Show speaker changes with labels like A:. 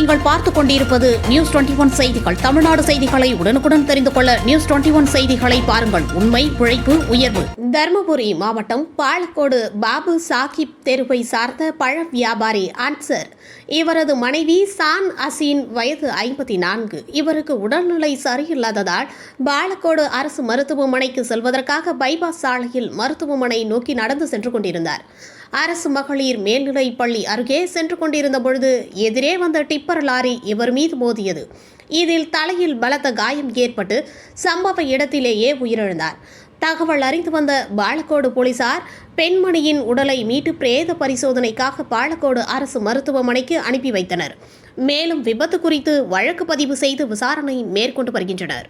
A: நீங்கள் பார்த்துக் கொண்டிருப்பது நியூஸ் 21 செய்திகள். தமிழ்நாடு செய்திகளை உடனுக்குடன் தெரிந்து கொள்ள நியூஸ் 21 செய்திகளை பாருங்கள். உண்மை, உழைப்பு, உயர்வு. தருமபுரி மாவட்டம் பாலக்கோடு பாபு சாஹிப் தெருவை சார்ந்த பழ வியாபாரி அன்சர், இவரது மனைவி சான் அசீன் வயது 54. இவருக்கு உடல்நிலை சரியில்லாததால் பாலக்கோடு அரசு மருத்துவமனைக்கு செல்வதற்காக பைபாஸ் சாலையில் மருத்துவமனை நோக்கி நடந்து சென்று கொண்டிருந்தார். அரசு மகளிர் மேல்நிலைப் பள்ளி அருகே சென்று கொண்டிருந்த பொழுது எதிரே வந்த டிப்பர் லாரி இவர் மீது மோதியது. இதில் தலையில் பலத்த காயம் ஏற்பட்டு சம்பவ இடத்திலேயே உயிரிழந்தார். தகவல் அறிந்து வந்த பாலக்கோடு போலீசார் பெண்மணியின் உடலை மீட்டு பிரேத பரிசோதனைக்காக பாலக்கோடு அரசு மருத்துவமனைக்கு அனுப்பி வைத்தனர். மேலும் விபத்து குறித்து வழக்கு பதிவு செய்து விசாரணை மேற்கொண்டு வருகின்றனர்.